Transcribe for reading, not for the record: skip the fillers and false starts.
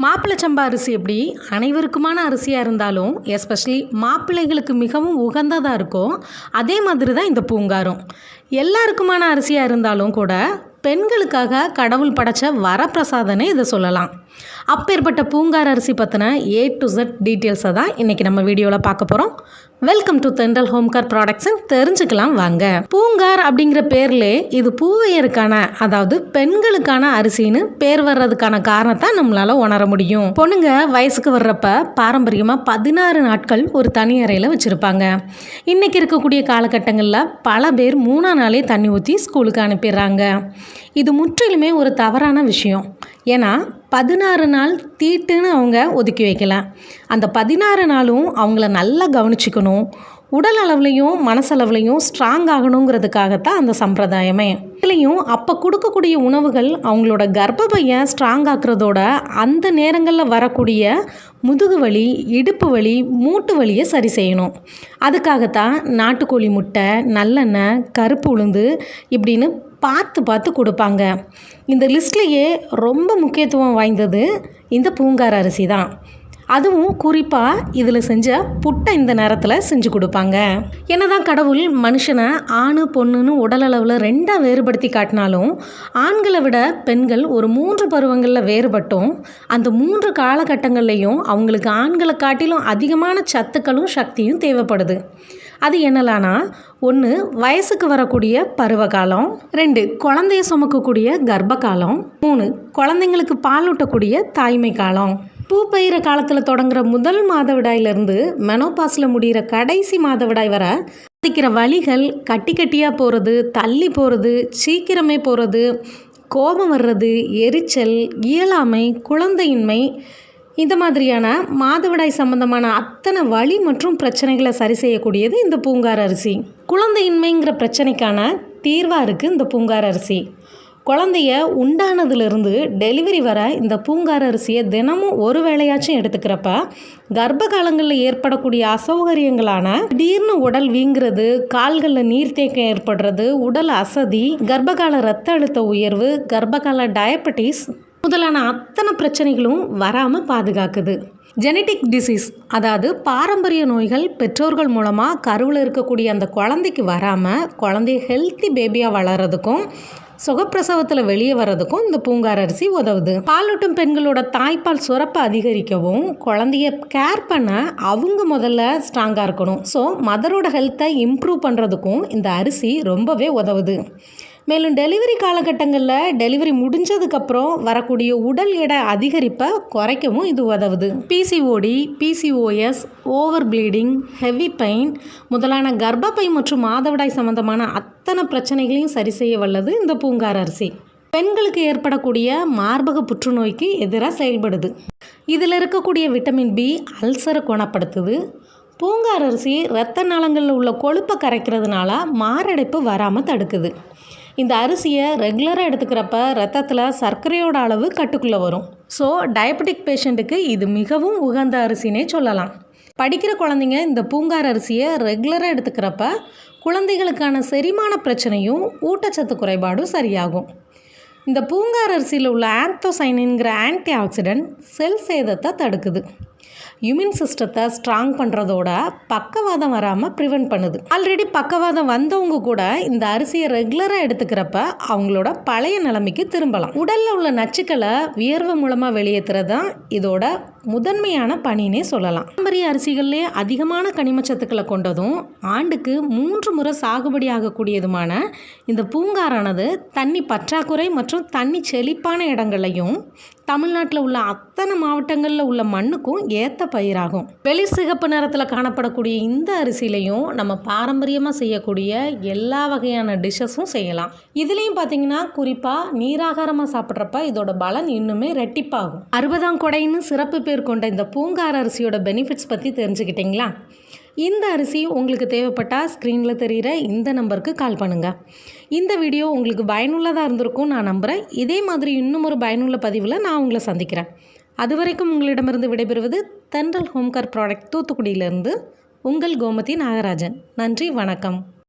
மாப்பிள்ளை சம்பா அரிசி எப்படி அனைவருக்குமான அரிசியாக இருந்தாலும் எஸ்பெஷலி மாப்பிள்ளைகளுக்கு மிகவும் உகந்ததாக இருக்கும். அதே மாதிரி தான் இந்த பூங்காரும் எல்லாருக்குமான அரிசியாக இருந்தாலும் கூட பெண்களுக்காக கடவுள் படைச்ச வரப்பிரசாதனை இதை சொல்லலாம். அப்பேற்பட்ட பூங்கார் அரிசி பற்றின A to Z டீட்டெயில்ஸை தான் இன்றைக்கி நம்ம வீடியோவில் பார்க்க போகிறோம். வெல்கம் டு தென்றல் ஹோம்கார் ப்ராடக்ட்ஸ்ன்னு தெரிஞ்சுக்கலாம் வாங்க. பூங்கார் அப்படிங்கிற பேர்லே இது பூவையருக்கான, அதாவது பெண்களுக்கான அரிசின்னு பேர் வர்றதுக்கான காரணத்தை நம்மளால் உணர முடியும். பொண்ணுங்க வயசுக்கு வர்றப்ப பாரம்பரியமாக 16 நாட்கள் ஒரு தனி அறையில் வச்சுருப்பாங்க. இன்றைக்கி இருக்கக்கூடிய காலகட்டங்களில் பல பேர் 3ஆம் நாளே தண்ணி ஊற்றி ஸ்கூலுக்கு அனுப்பிடுறாங்க. இது முற்றிலுமே ஒரு தவறான விஷயம். ஏன்னா 16 நாள் தீட்டுன்னு அவங்க ஒதுக்கி வைக்கலாம். அந்த 16 நாளும் அவங்கள நல்லா கவனிச்சிக்கணும், உடல் அளவுலையும் மனசளவுலையும் ஸ்ட்ராங் ஆகணுங்கிறதுக்காகத்தான் அந்த சம்பிரதாயமே. இதுலேயும் அப்போ கொடுக்கக்கூடிய உணவுகள் அவங்களோட கர்ப்பப்பையை ஸ்ட்ராங் ஆக்குறதோட அந்த நேரங்களில் வரக்கூடிய முதுகு வலி, இடுப்பு வலி, மூட்டு வலியை சரி செய்யணும். அதுக்காகத்தான் நாட்டுக்கோழி முட்டை, நல்லெண்ணெய், கருப்பு உளுந்து இப்படின்னு பார்த்து கொடுப்பாங்க. இந்த லிஸ்ட்லேயே ரொம்ப முக்கியத்துவம் வாய்ந்தது இந்த பூங்கார் அரிசி தான். அதுவும் குறிப்பாக இதில் செஞ்ச புட்டை இந்த நேரத்தில் செஞ்சு கொடுப்பாங்க. என்னதான் கடவுள் மனுஷனை ஆணு பொண்ணுன்னு உடல் அளவில் 2ஆக வேறுபடுத்தி காட்டினாலும் ஆண்களை விட பெண்கள் ஒரு 3 பருவங்களில் வேறுபட்டும் அந்த 3 காலகட்டங்கள்லேயும் அவங்களுக்கு ஆண்களை காட்டிலும் அதிகமான சத்துக்களும் சக்தியும் தேவைப்படுது. அது என்னலானா, 1 வயசுக்கு வரக்கூடிய பருவகாலம், 2 குழந்தைய சுமக்கக்கூடிய கர்ப்ப காலம், 3 குழந்தைங்களுக்கு பாலூட்டக்கூடிய தாய்மை காலம். பூ பெய்கிற காலத்தில் தொடங்குற முதல் மாதவிடாயிலிருந்து மெனோபாஸில் முடிகிற கடைசி மாதவிடாய் வர சந்திக்கிற வலிகள், கட்டியாக போகிறது, தள்ளி போகிறது, சீக்கிரமே போகிறது, கோபம் வர்றது, எரிச்சல், இயலாமை, குழந்தையின்மை, இந்த மாதிரியான மாதவிடாய் சம்பந்தமான அத்தனை வலி மற்றும் பிரச்சனைகளை சரி செய்யக்கூடியது இந்த பூங்கார் அரிசி. குழந்தையின்மைங்கிற பிரச்சனைக்கான தீர்வாக இருக்குது இந்த பூங்கார் அரிசி. குழந்தைய உண்டானதுலேருந்து டெலிவரி வர இந்த பூங்கார் அரிசியை தினமும் ஒரு வேளையாச்சும் எடுத்துக்கிறப்ப கர்ப்ப காலங்களில் ஏற்படக்கூடிய அசௌகரியங்களான திடீர்னு உடல் வீங்கிறது, கால்களில் நீர்த்தேக்கம் ஏற்படுறது, உடல் அசதி, கர்ப்பகால இரத்த அழுத்த உயர்வு, கர்ப்பகால டயபெட்டிஸ் முதலான அத்தனை பிரச்சனைகளும் வராமல் பாதுகாக்குது. ஜெனட்டிக் டிசீஸ், அதாவது பாரம்பரிய நோய்கள் பெற்றோர்கள் மூலமாக கருவில் இருக்கக்கூடிய அந்த குழந்தைக்கு வராமல் குழந்தைய ஹெல்த்தி பேபியாக வளர்கிறதுக்கும் சுகப்பிரசவத்தில் வெளியே வர்றதுக்கும் இந்த பூங்கார் அரிசி உதவுது. பாலூட்டும் பெண்களோட தாய்ப்பால் சுரப்பை அதிகரிக்கவும் குழந்தைய கேர் பண்ண அவங்க முதல்ல ஸ்ட்ராங்காக இருக்கணும். ஸோ மதரோட ஹெல்த்தை இம்ப்ரூவ் பண்ணுறதுக்கும் இந்த அரிசி ரொம்பவே உதவுது. மேலும் டெலிவரி காலகட்டங்களில் டெலிவரி முடிஞ்சதுக்கப்புறம் வரக்கூடிய உடல் எடை அதிகரிப்பை குறைக்கவும் இது உதவுது. PCOD, PCOS, over bleeding, heavy pain முதலான கர்ப்பப்பை மற்றும் மாதவிடாய் சம்பந்தமான அத்தனை பிரச்சனைகளையும் சரி செய்ய வல்லது இந்த பூங்கார் அரிசி. பெண்களுக்கு ஏற்படக்கூடிய மார்பக புற்றுநோய்க்கு எதிராக செயல்படுது. இதில் இருக்கக்கூடிய விட்டமின் B அல்சரை குணப்படுத்துது. பூங்கார் அரிசி இரத்த நாளங்களில் உள்ள கொழுப்பை கரைக்கிறதுனால மாரடைப்பு வராமல் தடுக்குது. இந்த அரிசியை ரெகுலராக எடுத்துக்கிறப்ப ரத்தத்தில் சர்க்கரையோட அளவு கட்டுக்குள்ளே வரும். ஸோ டயபெட்டிக் பேஷண்ட்டுக்கு இது மிகவும் உகந்த அரிசினே சொல்லலாம். படிக்கிற குழந்தைங்க இந்த பூங்கார் அரிசியை ரெகுலராக எடுத்துக்கிறப்ப குழந்தைகளுக்கான செரிமான பிரச்சனையும் ஊட்டச்சத்து குறைபாடும் சரியாகும். இந்த பூங்கார் அரிசியில் உள்ள ஆந்தோசைனின்கிற ஆன்டி ஆக்சிடென்ட் செல் சேதத்தை தடுக்குது. இம்யூன் சிஸ்டத்தை ஸ்ட்ராங் பண்ணுறதோட பக்கவாதம் வராமல் ப்ரிவெண்ட் பண்ணுது. ஆல்ரெடி பக்கவாதம் வந்தவங்க கூட இந்த அரிசியை ரெகுலராக எடுத்துக்கிறப்ப அவங்களோட பழைய நிலைமைக்கு திரும்பலாம். உடலில் உள்ள நச்சுக்களை வியர்வை மூலமாக வெளியேற்றுறது தான் இதோட முதன்மையான பணினே சொல்லலாம். பாரம்பரிய அரிசிகள்லேயே அதிகமான கனிமச்சத்துக்களை கொண்டதும் ஆண்டுக்கு 3 முறை சாகுபடி ஆகக்கூடியதுமான இந்த பூங்காரானது தண்ணி பற்றாக்குறை மற்றும் தண்ணி செழிப்பான இடங்களையும் தமிழ்நாட்டில் உள்ள அத்தனை மாவட்டங்களில் உள்ள மண்ணுக்கும் ஏற்ற பயிராகும். வெளிர் சிகப்பு நிறத்தில் காணப்படக்கூடிய இந்த அரிசிலையும் நம்ம பாரம்பரியமாக செய்யக்கூடிய எல்லா வகையான டிஷ்ஷஸும் செய்யலாம். இதுலேயும் பார்த்தீங்கன்னா குறிப்பாக நீராகாரமாக சாப்பிட்றப்ப இதோட பலன் இன்னுமே ரெட்டிப்பாகும். 60ஆம் கொடைன்னு சிறப்பு பேர் கொண்ட இந்த பூங்கார் அரிசியோட பெனிஃபிட்ஸ் பற்றி தெரிஞ்சுக்கிட்டிங்களா? இந்த அரிசி உங்களுக்கு தேவைப்பட்டால் ஸ்க்ரீனில் தெரிகிற இந்த நம்பருக்கு கால் பண்ணுங்கள். இந்த வீடியோ உங்களுக்கு பயனுள்ளதாக இருந்திருக்கும் நான் நம்புகிறேன். இதே மாதிரி இன்னும் ஒரு பயனுள்ள பதிவில் நான் உங்களை சந்திக்கிறேன். அது வரைக்கும் உங்களிடமிருந்து விடைபெறுவது தென்றல் ஹோம்கார் ப்ராடக்ட் தூத்துக்குடியிலிருந்து உங்கள் கோமதி நாகராஜன். நன்றி, வணக்கம்.